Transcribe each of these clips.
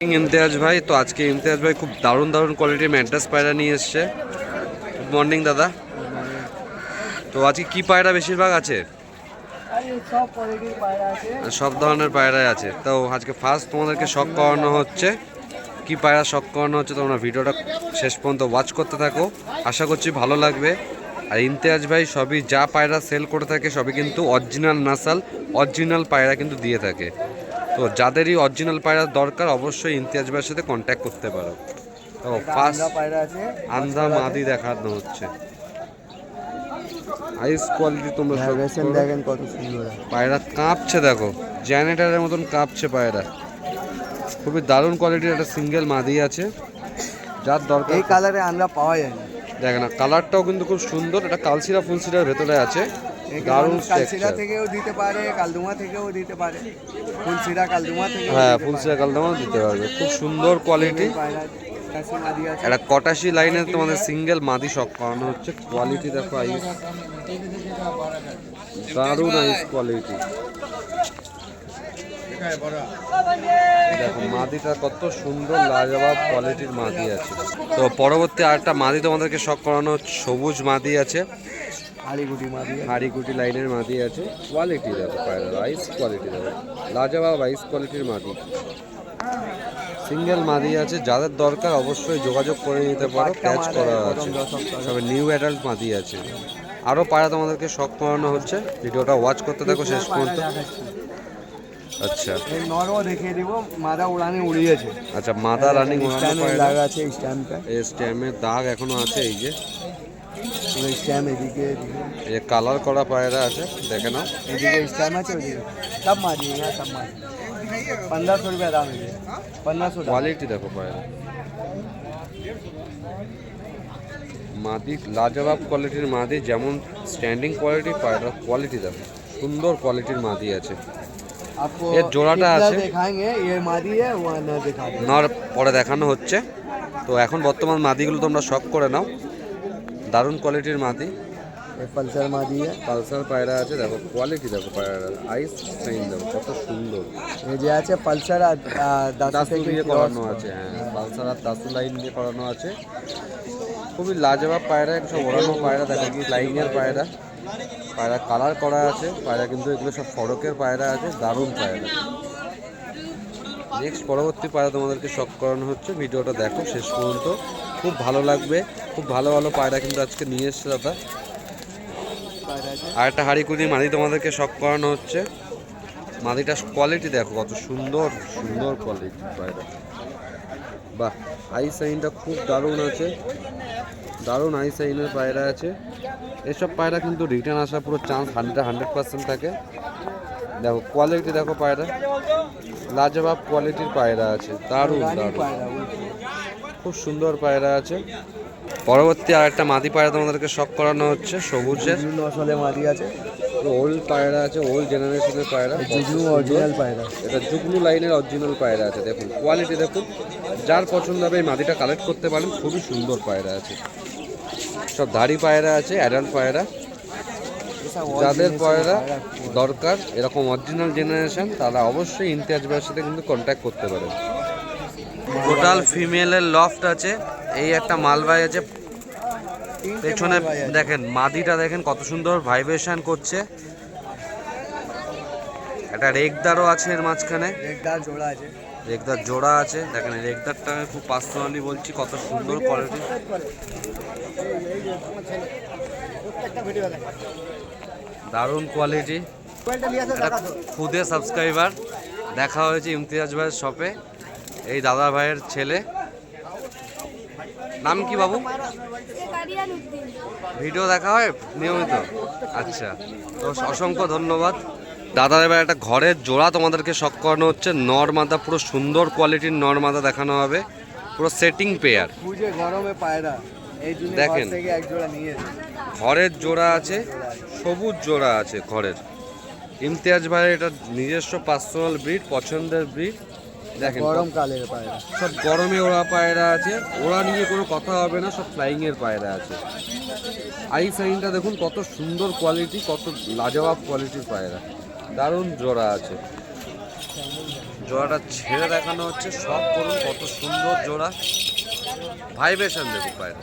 ইমতিয়াজ ভাই, তো আজকে ইমতিয়াজ ভাই খুব দারুণ দারুণ কোয়ালিটির ম্যাড্রাস পায়রা নিয়ে এসছে। গুড মর্নিং দাদা। তো আজকে কি পায়রা বেশিরভাগ আছে? সব ধরনের পায়রাই আছে। তো আজকে ফার্স্ট তোমাদেরকে শখ করানো হচ্ছে। কি পায়রা শখ করানো হচ্ছে তোমরা ভিডিওটা শেষ পর্যন্ত ওয়াচ করতে থাকো, আশা করছি ভালো লাগবে। আর ইমতিয়াজ ভাই সবই যা পায়রা সেল করে থাকে সবই কিন্তু অরিজিনাল নাসাল, অরিজিনাল পায়রা কিন্তু দিয়ে থাকে। তো যাদেরই অরিজিনাল পায়রার দরকার অবশ্যই ইমতিয়াজ ভাইয়ের সাথে কন্ট্যাক্ট করতে পারো। তো ফার্স্ট পায়রা আছে, আন্ধা মাদি দেখানো হচ্ছে। আইস কোয়ালিটি তোমরা সব দেখেন কত সুন্দর পায়রা কাঁপছে, দেখো জেনারেটরের মতন কাঁপছে পায়রা। খুবই দারুণ কোয়ালিটির একটা সিঙ্গেল মাদি আছে, যার দরকার। এই কালারে আমরা পাওয়া যায় না, দেখেন না, কালারটাও কিন্তু খুব সুন্দর। এটা কালসিরা ফুলসিরার ভেতরে আছে, দারুণ কালসিরা থেকেও দিতে পারে, কালদুমা থেকেও দিতে পারে, ফুলসিরা কালদুমা থেকে, হ্যাঁ ফুলসিরা কালদুমাও দিতে পারবে। খুব সুন্দর কোয়ালিটি। একটা কটাশি লাইনে তোমাদের সিঙ্গেল মাদি শখ করানো হচ্ছে। কোয়ালিটি দেখো আইস, দারুণ আইস কোয়ালিটি। দেখো মাদিটা কত সুন্দর লাজবাব কোয়ালিটির মাদি আছে। তো পরবর্তী আরেকটা মাদি তোমাদেরকে শখ করানো হচ্ছে। সবুজ মাদি আছে, হাড়িগুটি লাইনের মাদি আছে। কোয়ালিটি দেখো পায়রা, আইস কোয়ালিটি দেখো, লাজবাব আইস কোয়ালিটির মাদি। সিঙ্গেল মাদি আছে, যাদের দরকার অবশ্যই যোগাযোগ করে নিতে পারো। ক্যাচ করা আছে, সবে নিউ অ্যাডাল্ট মাদি আছে। আরও পায়রা তোমাদেরকে শখ করানো হচ্ছে, ভিডিওটা ওয়াচ করতে থাকো শেষ পর্যন্ত। আচ্ছা নরও দেখিয়ে দিব, মাদা উড়ানে উড়িয়েছে। আচ্ছা মাদা রানিং দাগ আছে, স্ট্যাম্পটা, এই স্ট্যাম্পের দাগ এখনো আছে। এই যে স্ট্যাম্প এদিকে, এই কালার করা পায়রা আছে, দেখে নাও। এদিকে স্ট্যাম্প আছে, ওদিকে সব মাদি, সব মাদি। 1500 रुपया दाम है, 1500। কোয়ালিটি দেখো পায়রা, মাদি লাজবাব কোয়ালিটির মাদি। যেমন স্ট্যান্ডিং কোয়ালিটি পায়রা, কোয়ালিটি দেখো সুন্দর কোয়ালিটির মাদি আছে। এর জোড়াটা আছে, নর পরে দেখানো হচ্ছে। তো এখন বর্তমান মাদিগুলো তোমরা শখ করে নাও, দারুণ কোয়ালিটির মাদি। পালসার মাদি, পালসার পায়রা আছে, দেখো কোয়ালিটি দেখো পায়রা, আইস সাইন দেখো কত সুন্দর। এই যে আছে পালসার আর দাসু দিয়ে করানো আছে, হ্যাঁ পালসার আর দাসু লাইন দিয়ে করানো আছে। খুবই লাজবাব পায়রা, একটু ওড়ানো পায়রা, দেখো কি লাইনের পায়রা। পায়রা কালার করা আছে পায়রা, কিন্তু এগুলো সব ফরকের পায়রা আছে, দারুণ পায়রা। নেক্সট পরবর্তী পায়রা তোমাদেরকে শখ করানো হচ্ছে, ভিডিওটা দেখো শেষ পর্যন্ত, খুব ভালো লাগবে। খুব ভালো ভালো পায়রা কিন্তু আজকে নিয়ে এসছে দাদা। আর একটা হাড়িকুড়ি মাদি তোমাদেরকে শখ করানো হচ্ছে। মাদিটার কোয়ালিটি দেখো কত সুন্দর সুন্দর কোয়ালিটি পায়রা। বাহ, আই সাইনটা খুব দারুণ আছে, দারুণ আই সাইনের পায়রা আছে। এসব পায়রা কিন্তু রিটার্ন আসার পুরো চান্স 100% থাকে। দেখো কোয়ালিটি দেখো পায়রা, লাজবাব কোয়ালিটির পায়রা আছে, দারুণ দারুণ খুব সুন্দর পায়রা আছে। পরবর্তী আর একটা মাদি পায়রা তোমাদেরকে শখ করানো হচ্ছে, সবুজের মাদি আছে, ওল্ড পায়রা আছে, ওল্ড জেনারেশনের পায়রা, অরিজিনাল পায়রা। এটা জুগনু লাইনের অরিজিনাল পায়রা আছে। দেখুন কোয়ালিটি দেখুন, যার পছন্দ হবে এই মাদিটা কালেক্ট করতে পারেন। খুবই সুন্দর পায়রা আছে, সব ধাড়ি পায়রা আছে, অ্যাডাল্ট পায়রা। যাদের পায়রা দরকার এরকম অরিজিনাল জেনারেশন, তারা অবশ্যই ইমতিয়াজ ভাইয়ের সাথে কিন্তু কন্ট্যাক্ট করতে পারেন। টোটাল ফিমেলের লফট আছে। এই একটা মালবাই আছে, পেছনে দেখেন মাদিটা দেখেন কত সুন্দর ভাইব্রেশন করছে। একটা রেগদারও আছে এর মাঝখানে, রেগদার জোড়া আছে। দেখেন রেগদারটা খুব পার্সোনালি বলছি, কত সুন্দর কোয়ালিটি, দারুণ কোয়ালিটি। খুদে সাবস্ক্রাইবার, দেখা হয়েছে ইমতিয়াজ ভাইয়ের শপে, এই দাদা ভাইয়ের ছেলে। নাম কি বাবু? ভিডিও দেখা হয় নিয়মিত? আচ্ছা, তো অসংখ্য ধন্যবাদ দাদা। এবার একটা ঘরের জোড়া তোমাদেরকে শখ করানো হচ্ছে। নর মাদা, পুরো সুন্দর কোয়ালিটির নর মাদা দেখানো হবে, পুরো সেটিং পেয়ার। দেখেন ঘরের জোড়া আছে, সবুজ জোড়া আছে ঘরের। ইমতিয়াজ ভাইয়ের এটা নিজস্ব পার্সোনাল ব্রিড, পছন্দের ব্রিড। দেখেন গরমকালের পায়রা, সব গরমে ওড়া পায়রা আছে, ওড়া নিয়ে কোনো কথা হবে না, সব ফ্লাইং এর পায়রা আছে। আই সাইনটা দেখুন কত সুন্দর কোয়ালিটি, কত লাজবাব কোয়ালিটির পায়রা, দারুণ জোড়া আছে। জোড়াটা ছেড়ে দেখানো হচ্ছে, সব করুন কত সুন্দর জোড়া, ভাইব্রেশন দেখুন পায়রা,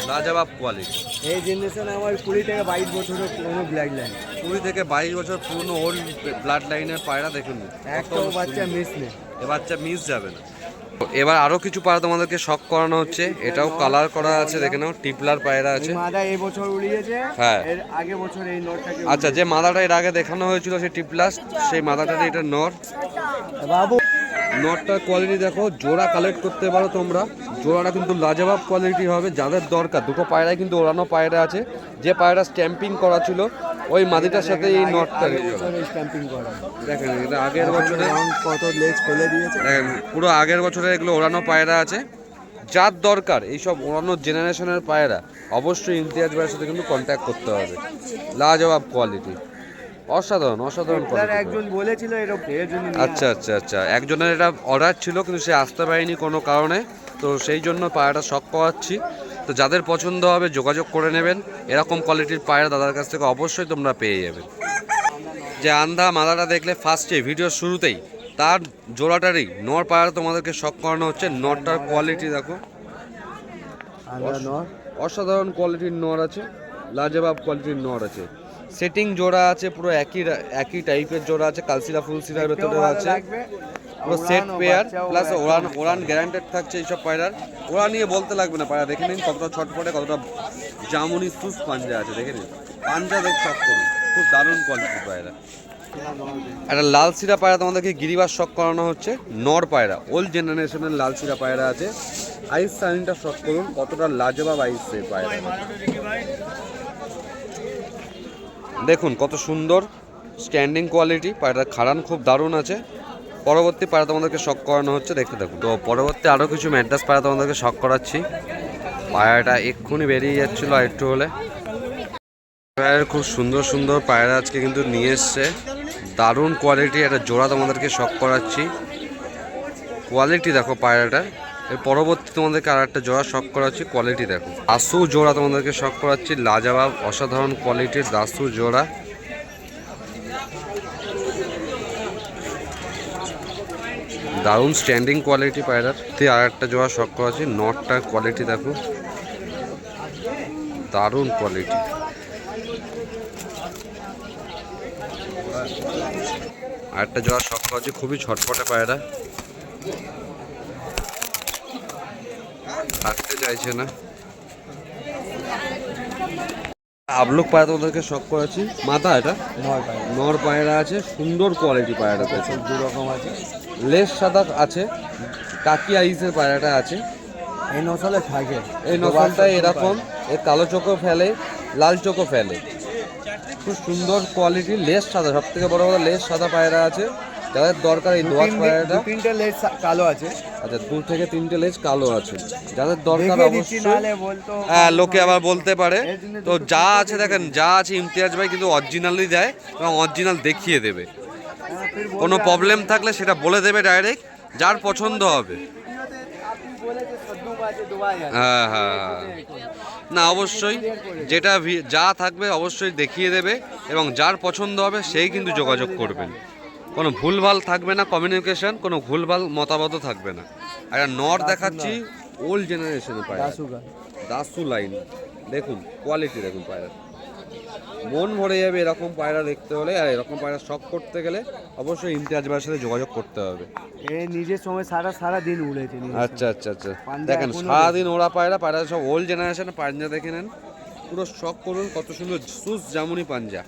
লাজবাব কোয়ালিটি। এই জেনারেশনে আমার 20 থেকে 22 বছরের পুরনো ব্ল্যাক লাইন, 20 থেকে 22 বছর পুরনো ওল্ড ব্লাড লাইনের পায়রা দেখুন, একটাও বাচ্চা মিস নেই। এ বাচ্চা মিস যাবে না। এবার আরো কিছু পায়রা তোমাদেরকে শখ করানো হচ্ছে, এটাও কালার করা আছে, দেখে নাও টিপলার পায়রা আছে। মাদা এই বছর উড়িয়েছে, হ্যাঁ এর আগে বছর এই নটটাকে আচ্ছা, যে মাদাটা এর আগে দেখানো হয়েছিল সেই টিপলাস, সেই মাদাটাতে এটা নর। বাবু নটটার কোয়ালিটি দেখো, জোড়া কালেক্ট করতে পারো তোমরা, জোড়াটা কিন্তু লাজবাব কোয়ালিটি হবে। যাদের দরকার, দুটো পায়রায় কিন্তু ওড়ানো পায়রা আছে, যে পায়রা স্ট্যাম্পিং করা ছিল ওই মাদিটার সাথে এই নটটা স্ট্যাম্পিং করা, দেখেন, এটা আগের বছরে কত লেজ ফেলে দিয়েছে, দেখেন পুরো আগের বছরে এগুলো ওড়ানো পায়রা আছে। যার দরকার এইসব ওড়ানো জেনারেশনের পায়রা, অবশ্যই ইমতিয়াজ ভাইয়ের সাথে কিন্তু কন্ট্যাক্ট করতে হবে। লাজবাব কোয়ালিটি, অসাধারণ অসাধারণ কোয়ালিটি। একজন বলেছিল এরকম, এর জন্য আচ্ছা আচ্ছা আচ্ছা, একজনের এটা অর্ডার ছিল কিন্তু সে আসতে পারেনি কোনো কারণে, তো সেই জন্য পায়রাটা শখ পাওয়াচ্ছি। তো যাদের পছন্দ হবে যোগাযোগ করে নেবেন, এরকম কোয়ালিটির পায়রা দাদার কাছ থেকে অবশ্যই তোমরা পেয়ে যাবে। যে আন্ধা মাদাটা দেখলে ফার্স্টে ভিডিওর শুরুতেই, তার জোড়াটারই নর পায়রা তোমাদেরকে শখ করানো হচ্ছে। নরটার কোয়ালিটি দেখো, অসাধারণ কোয়ালিটির নর আছে, লাজবাব কোয়ালিটির নর আছে। সেটিং জোড়া আছে, পুরো একই টাইপের জোড়া আছে, কালসিরা ফুলসিরার ভেতরে আছে, পুরো সেট পেয়ার প্লাস ওড়ান গ্যারান্টেড থাকছে এইসব পায়রার। ওড়া নিয়ে বলতে লাগবে না, পায়রা দেখে নিন কতটা ছটফটে, কতটা জামুনি সুস পাঞ্জা আছে, দেখে নিন পাঞ্জা দেখ শখ করুন, খুব দারুণ কোয়ালিটির পায়রা। একটা লাল সিরা পায়রা তোমাদেরকে গিরিবাস শখ করানো হচ্ছে, নর পায়রা, ওল্ড জেনারেশনের লাল সিরা পায়রা আছে। আইস সাইনটা শখ করুন, কতটা লাজবাব আইসের পায়রা দেখুন, কত সুন্দর স্ট্যান্ডিং কোয়ালিটি, পায়রার খাড়ান খুব দারুণ আছে। পরবর্তী পায়রা তোমাদেরকে শখ করানো হচ্ছে, দেখতে দেখুন। তো পরবর্তী আরও কিছু ম্যাড্রাস পায়রা তোমাদেরকে শখ করাচ্ছি। পায়রাটা এক্ষুনি বেরিয়ে যাচ্ছিলো আর একটু হলে। পায়রার খুব সুন্দর সুন্দর পায়রা আজকে কিন্তু নিয়ে এসছে, দারুণ কোয়ালিটি। একটা জোড়া তোমাদেরকে শখ করাচ্ছি, কোয়ালিটি দেখো পায়রাটার। এর পরবর্তী তোমাদেরকে আর একটা জোড়া শখ করাচ্ছি, কোয়ালিটি দেখো। দাসু জোড়া তোমাদেরকে শখ করাচ্ছি, লাজবাব অসাধারণ কোয়ালিটির দাসু জোড়া। দারুণ স্ট্যান্ডিং কোয়ালিটি পায়রার। আর একটা জোড়া শখ করাচ্ছি, নটটার কোয়ালিটি দেখো, দারুণ কোয়ালিটি। আর একটা জোড়া শখ করাচ্ছি, খুবই ছটফটে পায়রা, থাকতে চাইছে না। আবলুক পায়রা তোমাদেরকে শখ করাচ্ছি, মাথা এটা নর পায়রা আছে, সুন্দর কোয়ালিটি পায়রাটা, দু রকম আছে। লেস সাদা আছে, কাকি আইসের পায়রাটা আছে। এই নসলে থাকে, এই নসলটা এরকম, এর কালো চোখও ফেলে, লাল চোখও ফেলে, খুব সুন্দর কোয়ালিটি। লেস সাদা, সব থেকে বড় কথা লেস সাদা পায়রা আছে। যাদের দরকার এই দোয়াশ পায়রাটা, 3টে লেজ কালো আছে। আচ্ছা 2 থেকে 3টে লেজ কালো আছে, যাদের দরকার অবশ্যই। হ্যাঁ, লোকে আবার বলতে পারে। তো যা আছে দেখেন, যা আছে ইমতিয়াজ ভাই কিন্তু অরিজিনালই দেয় এবং অরিজিনাল দেখিয়ে দেবে। কোনো প্রবলেম থাকলে সেটা বলে দেবে ডাইরেক্ট, যার পছন্দ হবে। হ্যাঁ হ্যাঁ হ্যাঁ, না অবশ্যই যেটা যা থাকবে অবশ্যই দেখিয়ে দেবে, এবং যার পছন্দ হবে সেই কিন্তু যোগাযোগ করবেন। কোনো ভুলভাল থাকবে না কমিউনিকেশন, কোনো ভুলভাল মতামতও থাকবে না। আর নর দেখাচ্ছি ওল্ড জেনারেশনের পায়রা, দাসু লাইন, দেখুন কোয়ালিটি দেখুন পায়রা, মন ভরে যাবে এরকম পায়রা দেখতে হলে। আর এরকম পায়রা শখ করতে গেলে অবশ্যই ইমতিয়াজ ভাইয়ের সাথে যোগাযোগ করতে হবে। এই নিজের সময় সারা দিন উড়েছে। আচ্ছা আচ্ছা আচ্ছা, দেখেন সারাদিন ওরা পায়রা সব ওল্ড জেনারেশনের পাঞ্জা দেখে নেন, পুরো শখ করুন, কত সুন্দর সুস জামুনি পাঞ্জা।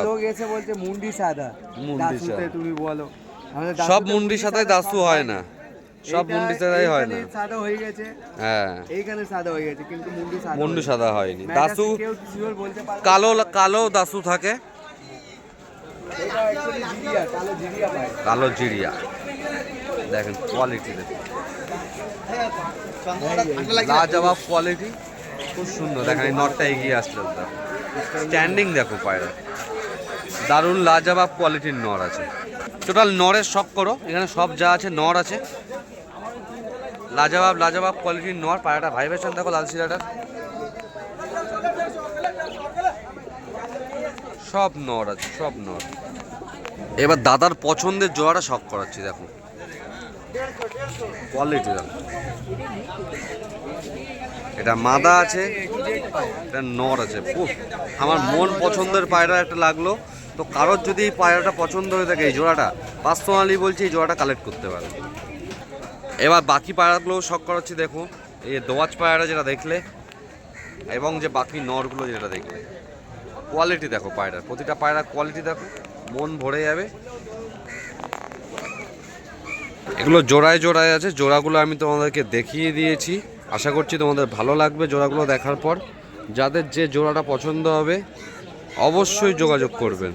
লোক এসে বলছে মুন্ডি সাদা, তুমি বলো সব মুন্ডির সাথে দাসু হয় না, সব মুন্ডি সাদাই হয় না। সাদা হয়ে গেছে, হ্যাঁ এইখানে সাদা হয়ে গেছে, কিন্তু মুন্ডি সাদা হয়নি। দাসু কালো কালো দাসু থাকে, কালো জিরিয়া। দেখেন কোয়ালিটি দেখুন, লাজবাব কোয়ালিটি, খুব সুন্দর। দেখেন এই নটটা এগিয়ে আসছে, স্ট্যান্ডিং দেখো পায়রা, দারুণ লাজবাব কোয়ালিটির নর আছে। টোটাল নরের শখ করো, এখানে সব যা আছে নর আছে, লাজবাব কোয়ালিটির নর। পায়রাটা ভাইব্রেশন দেখো, লাল সিরাটার সব নর আছে, সব নর। এবার দাদার পছন্দের জোড়াটা শখ করাচ্ছি, দেখো কোয়ালিটি দেখো। এটা মাদা আছে, এটা নর আছে। উফ, আমার মন পছন্দের পায়রা একটা লাগলো। তো কারোর যদি এই পায়রাটা পছন্দ হয়ে থাকে, এই জোড়াটা পার্সোনালি বলছি এই জোড়াটা কালেক্ট করতে পারে। এবার বাকি পায়রাগুলো শখ করাচ্ছি, দেখো এই দোয়াজ পায়রা যেটা দেখলে, এবং যে বাকি নরগুলো যেটা দেখলে, কোয়ালিটি দেখো পায়রার, প্রতিটা পায়রা কোয়ালিটি দেখো, মন ভরে যাবে। এগুলো জোড়ায় জোড়ায় আছে, জোড়াগুলো আমি তোমাদেরকে দেখিয়ে দিয়েছি। আশা করছি তোমাদের ভালো লাগবে জোড়াগুলো দেখার পর। যাদের যে জোড়াটা পছন্দ হবে অবশ্যই যোগাযোগ করবেন।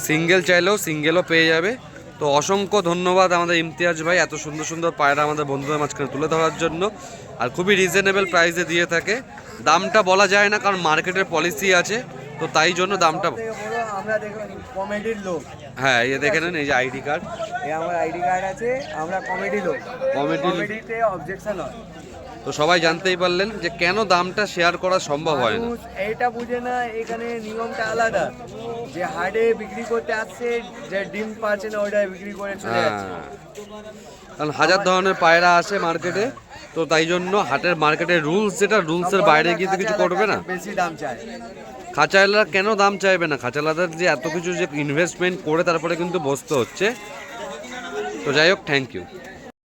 সিঙ্গেল চাইলেও সিঙ্গেলও পেয়ে যাবে। তো অসংখ্য ধন্যবাদ আমাদের ইমতিয়াজ ভাই এত সুন্দর সুন্দর পায়রা আমাদের বন্ধুদের মাঝখানে তুলে ধরার জন্য। আর খুবই রিজনেবল প্রাইসে দিয়ে থাকে। দামটা বলা যায় না, কারণ মার্কেটের পলিসি আছে, তো তাই জন্য দামটা। আমরা দেখুন কমেডির লোক। হ্যাঁ, এই দেখে নেন, এই যে আইডি কার্ড, এই আমার আইডি কার্ড আছে। আমরা কমেডি লোক, কমেডি। কমেডিতে অবজেকশন হয়। তো সবাই জানতেই পারলেন যে কেন দামটা শেয়ার করা সম্ভব হয় না। মানুষ এইটা বুঝে না, এখানে নিয়মটা আলাদা। যে হাটে বিক্রি করতে আসছে, যে ডিম পাচ্ছে না ওইটা বিক্রি করে চলে যাচ্ছে। হ্যাঁ, কারণ হাজার ধরনের পায়রা আসে মার্কেটে, তো তাই জন্য হাটের মার্কেটের রুলস যেটা, রুলসের বাইরে গিয়ে তো কিছু করবে না। বেশি দাম চায়। খাঁচাওয়ালা কেন দাম চাইবে না? খাঁচাওয়ালাদের যে এত কিছু যে ইনভেস্টমেন্ট করে তারপরে কিন্তু বসতে হচ্ছে। তো যাই হোক, থ্যাংক ইউ।